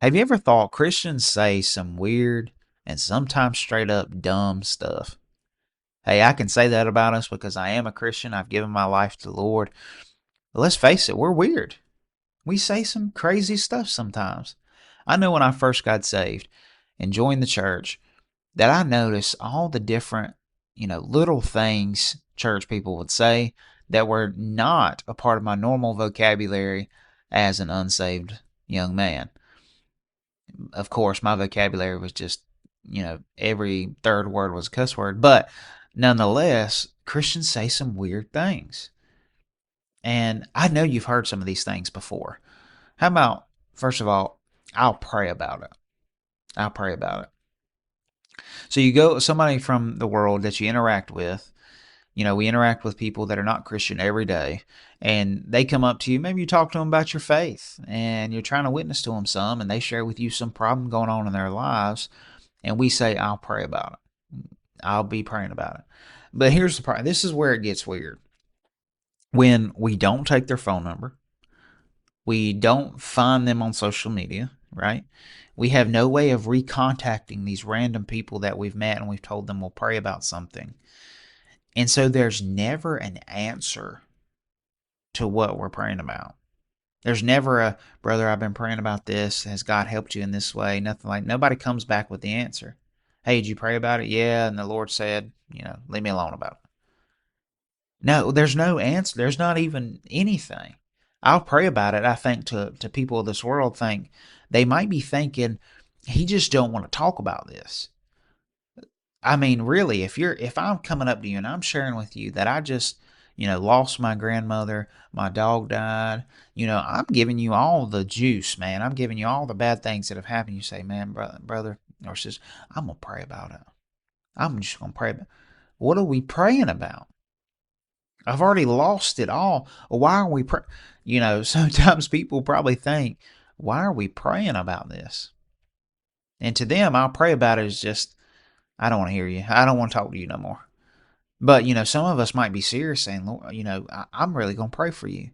Have you ever thought Christians say some weird and sometimes straight up dumb stuff? Hey, I can say that about us because I am a Christian. I've given my life to the Lord. But let's face it, we're weird. We say some crazy stuff sometimes. I know when I first got saved and joined the church that I noticed all the different, little things church people would say that were not a part of my normal vocabulary as an unsaved young man. Of course, my vocabulary was just, every third word was a cuss word, but nonetheless, Christians say some weird things. And I know you've heard some of these things before. How about, first of all, I'll pray about it. I'll pray about it. So you go, somebody from the world that you interact with, we interact with people that are not Christian every day, and they come up to you. Maybe you talk to them about your faith, and you're trying to witness to them some, and they share with you some problem going on in their lives, and we say, I'll pray about it. I'll be praying about it. But here's the problem. This is where it gets weird. When we don't take their phone number, we don't find them on social media, right? We have no way of recontacting these random people that we've met and we've told them we'll pray about something. And so there's never an answer to what we're praying about. There's never a, brother, I've been praying about this. Has God helped you in this way? Nothing like, nobody comes back with the answer. Hey, did you pray about it? Yeah. And the Lord said, leave me alone about it. No, there's no answer. There's not even anything. I'll pray about it. I think to people of this world think they might be thinking he just don't want to talk about this. I mean, really, if I'm coming up to you and I'm sharing with you that I just, lost my grandmother, my dog died, I'm giving you all the juice, man. I'm giving you all the bad things that have happened. You say, man, brother or sister, I'm gonna pray about it. I'm just gonna pray about it. What are we praying about? I've already lost it all. Why are we praying? Sometimes people probably think, why are we praying about this? And to them, I'll pray about it is just, I don't want to hear you. I don't want to talk to you no more. But, some of us might be serious saying, Lord, I'm really going to pray for you.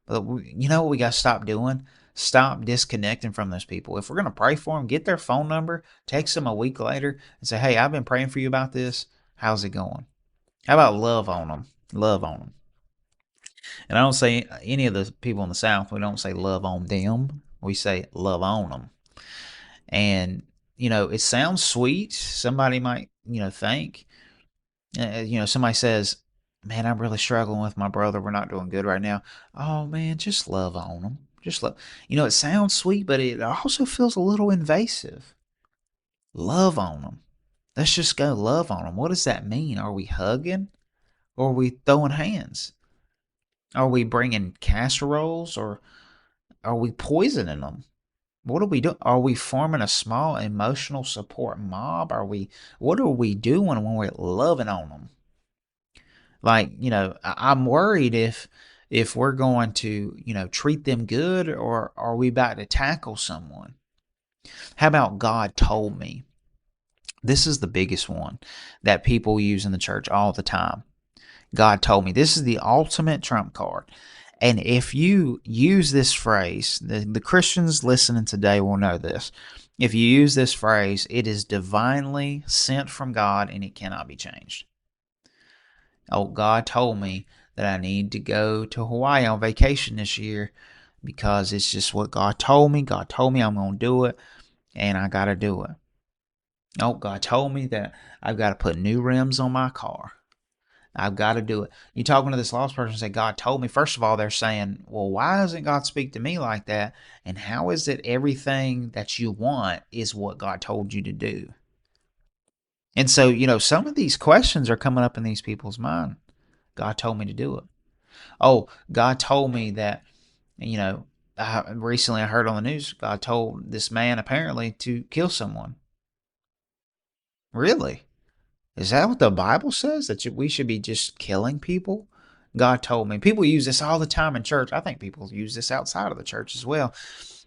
But you know what we got to stop doing? Stop disconnecting from those people. If we're going to pray for them, get their phone number, text them a week later and say, hey, I've been praying for you about this. How's it going? How about love on them? Love on them. And I don't say any of the people in the South, we don't say love on them. We say love on them. And, it sounds sweet. Somebody might, think. Somebody says, man, I'm really struggling with my brother. We're not doing good right now. Oh, man, just love on them. Just love. It sounds sweet, but it also feels a little invasive. Love on them. Let's just go love on them. What does that mean? Are we hugging or are we throwing hands? Are we bringing casseroles or are we poisoning them? What are we doing? Are we forming a small emotional support mob? What are we doing when we're loving on them? Like, I'm worried if we're going to, treat them good or are we about to tackle someone? How about God told me? This is the biggest one that people use in the church all the time. God told me. This is the ultimate trump card. And if you use this phrase, the Christians listening today will know this. If you use this phrase, it is divinely sent from God and it cannot be changed. Oh, God told me that I need to go to Hawaii on vacation this year because it's just what God told me. God told me I'm going to do it and I got to do it. Oh, God told me that I've got to put new rims on my car. I've got to do it. You talking to this lost person and say, God told me. First of all, they're saying, well, why doesn't God speak to me like that? And how is it everything that you want is what God told you to do? And so, some of these questions are coming up in these people's mind. God told me to do it. Oh, God told me that, recently I heard on the news, God told this man apparently to kill someone. Really? Is that what the Bible says? That we should be just killing people? God told me. People use this all the time in church. I think people use this outside of the church as well.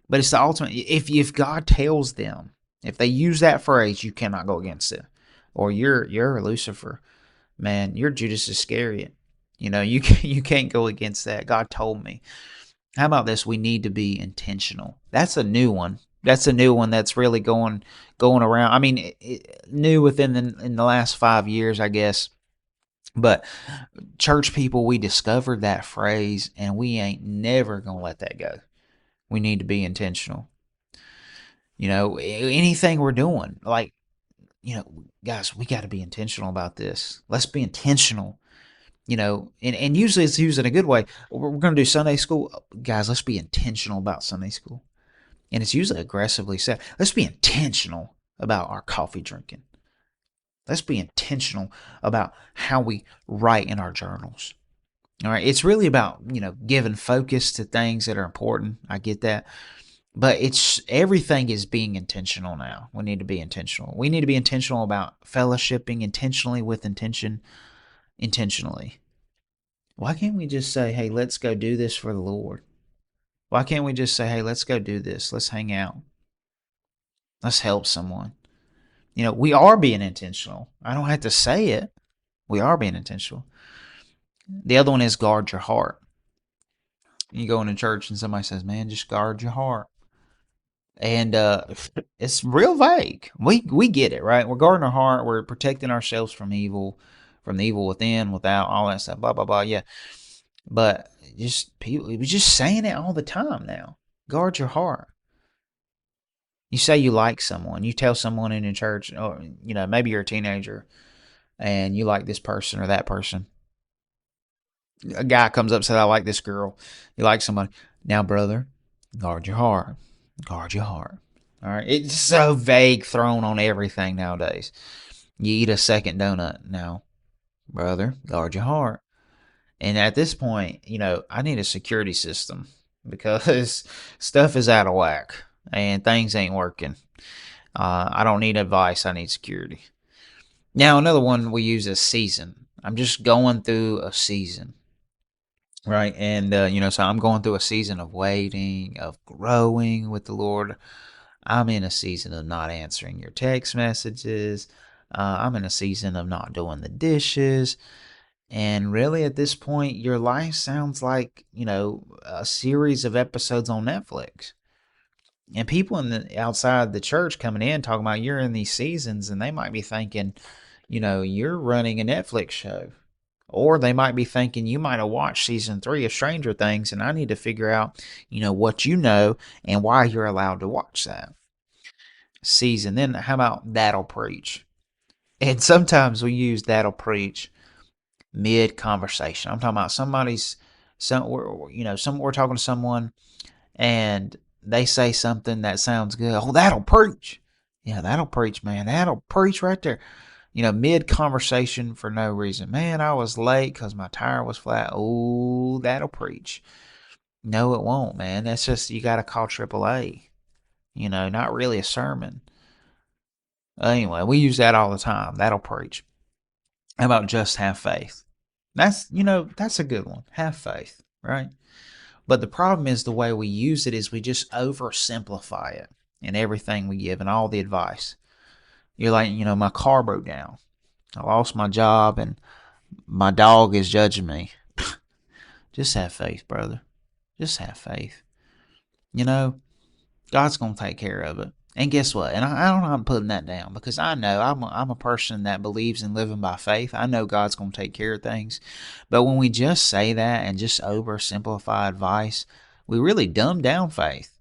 But it's the ultimate. If God tells them, if they use that phrase, you cannot go against it. Or you're Lucifer, man. You're Judas Iscariot. You can't go against that. God told me. How about this? We need to be intentional. That's a new one. That's a new one that's really going around. I mean, new within in the last 5 years, I guess. But church people, we discovered that phrase, and we ain't never gonna let that go. We need to be intentional. Anything we're doing, like, guys, we got to be intentional about this. Let's be intentional. And usually it's used in a good way. We're going to do Sunday school, guys. Let's be intentional about Sunday school, and it's usually aggressively said. Let's be intentional about our coffee drinking. Let's be intentional about how we write in our journals. All right. It's really about, giving focus to things that are important. I get that. But it's everything is being intentional now. We need to be intentional. We need to be intentional about fellowshipping intentionally with intention, intentionally. Why can't we just say, hey, let's go do this for the Lord? Why can't we just say, hey, let's go do this? Let's hang out. Let's help someone. We are being intentional. I don't have to say it. We are being intentional. The other one is guard your heart. You go into church and somebody says, man, just guard your heart. And it's real vague. We get it, right? We're guarding our heart. We're protecting ourselves from evil, from the evil within, without, all that stuff. Blah blah blah. Yeah, but just people, we're just saying it all the time now. Guard your heart. You say you like someone. You tell someone in your church, or maybe you're a teenager and you like this person or that person. A guy comes up and says, "I like this girl." You like somebody. Now, brother, guard your heart. Guard your heart. All right. It's so vague, thrown on everything nowadays. You eat a second donut now, brother. Guard your heart. And at this point, I need a security system because stuff is out of whack and things ain't working. I don't need advice. I need security. Now, another one we use is season. I'm just going through a season, right? And, so I'm going through a season of waiting, of growing with the Lord. I'm in a season of not answering your text messages. I'm in a season of not doing the dishes. And really, at this point, your life sounds like, a series of episodes on Netflix. And people outside the church coming in talking about you're in these seasons, and they might be thinking, you're running a Netflix show. Or they might be thinking you might have watched season 3 of Stranger Things, and I need to figure out, what you know and why you're allowed to watch that season. Then how about That'll Preach? And sometimes we use That'll Preach mid conversation. I'm talking about we're talking to someone and they say something that sounds good. Oh, that'll preach. Yeah, that'll preach, man. That'll preach right there. Mid conversation for no reason. Man, I was late because my tire was flat. Oh, that'll preach. No, it won't, man. That's just, you got to call AAA. Not really a sermon. Anyway, we use that all the time. That'll preach. How about just have faith? That's a good one. Have faith, right? But the problem is the way we use it is we just oversimplify it in everything we give and all the advice. You're like, my car broke down. I lost my job and my dog is judging me. Just have faith, brother. Just have faith. God's going to take care of it. And guess what? And I don't know I'm putting that down because I know I'm a person that believes in living by faith. I know God's going to take care of things. But when we just say that and just oversimplify advice, we really dumb down faith.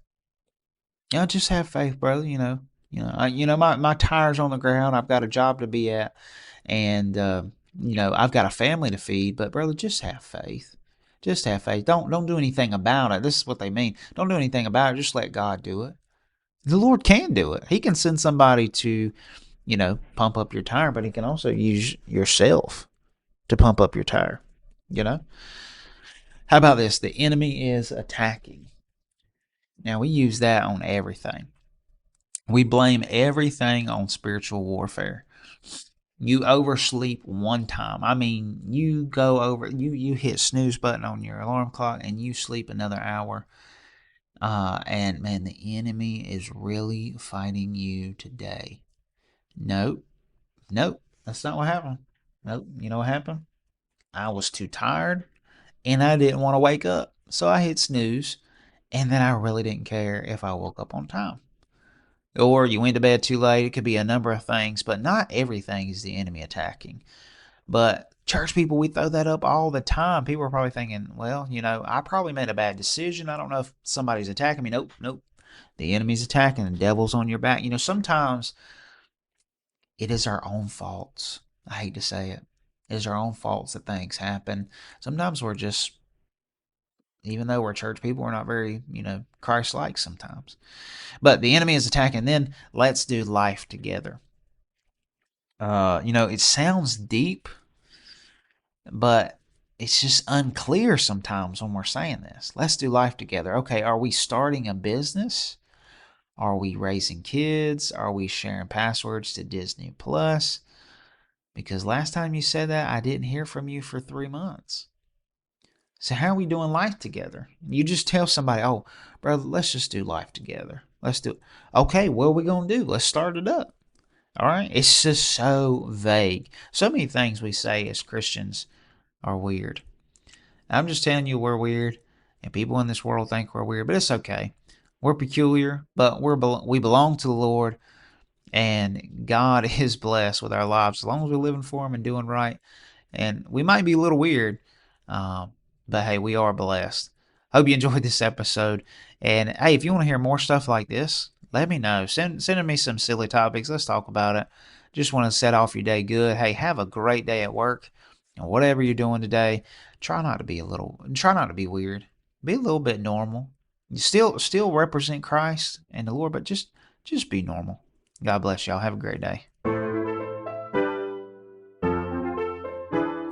Just have faith, brother. My tire's on the ground. I've got a job to be at, and I've got a family to feed. But brother, just have faith. Just have faith. Don't do anything about it. This is what they mean. Don't do anything about it. Just let God do it. The Lord can do it. He can send somebody to, pump up your tire, but he can also use yourself to pump up your tire. How about this? The enemy is attacking. Now, we use that on everything. We blame everything on spiritual warfare. You oversleep one time. I mean, you go over, you hit snooze button on your alarm clock and you sleep another hour. And man, the enemy is really fighting you today. Nope. Nope. That's not what happened. Nope. You know what happened? I was too tired and I didn't want to wake up. So I hit snooze and then I really didn't care if I woke up on time. or you went to bed too late. It could be a number of things, but not everything is the enemy attacking. But church people, we throw that up all the time. People are probably thinking, well, I probably made a bad decision. I don't know if somebody's attacking me. Nope, nope. The enemy's attacking. The devil's on your back. Sometimes it is our own faults. I hate to say it. It is our own faults that things happen. Sometimes we're just, even though we're church people, we're not very, Christ-like sometimes. But the enemy is attacking. Then let's do life together. It sounds deep, but it's just unclear sometimes when we're saying this. Let's do life together. Okay, are we starting a business? Are we raising kids? Are we sharing passwords to Disney Plus? Because last time you said that, I didn't hear from you for 3 months. So how are we doing life together? You just tell somebody, oh, brother, let's just do life together. Let's do it. Okay, what are we going to do? Let's start it up. All right? It's just so vague. So many things we say as Christians are weird. I'm just telling you we're weird, and people in this world think we're weird, but it's okay. We're peculiar, but we belong to the Lord, and God is blessed with our lives as long as we're living for Him and doing right. And we might be a little weird, um, but hey, we are blessed. Hope you enjoyed this episode. And hey, if you want to hear more stuff like this, let me know. Send me some silly topics. Let's talk about it. Just want to set off your day good. Hey, have a great day at work. And whatever you're doing today, try not to be weird. Be a little bit normal. You still represent Christ and the Lord, but just be normal. God bless y'all. Have a great day.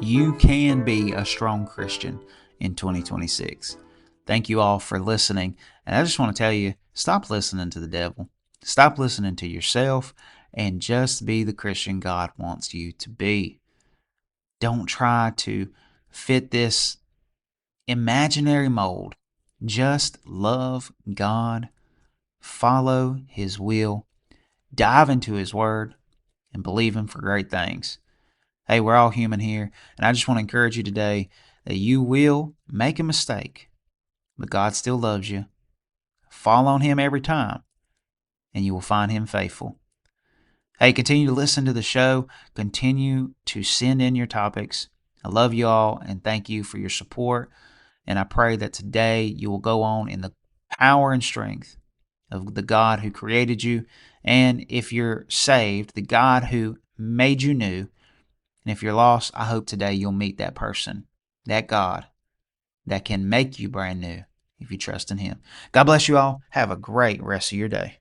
You can be a strong Christian in 2026. Thank you all for listening. And I just want to tell you, stop listening to the devil. Stop listening to yourself and just be the Christian God wants you to be. Don't try to fit this imaginary mold. Just love God, follow His will, dive into His Word, and believe Him for great things. Hey, we're all human here, and I just want to encourage you today that you will make a mistake, but God still loves you. Fall on Him every time, and you will find Him faithful. Hey, continue to listen to the show. Continue to send in your topics. I love you all, and thank you for your support. And I pray that today you will go on in the power and strength of the God who created you. And if you're saved, the God who made you new. And if you're lost, I hope today you'll meet that person, that God that can make you brand new if you trust in Him. God bless you all. Have a great rest of your day.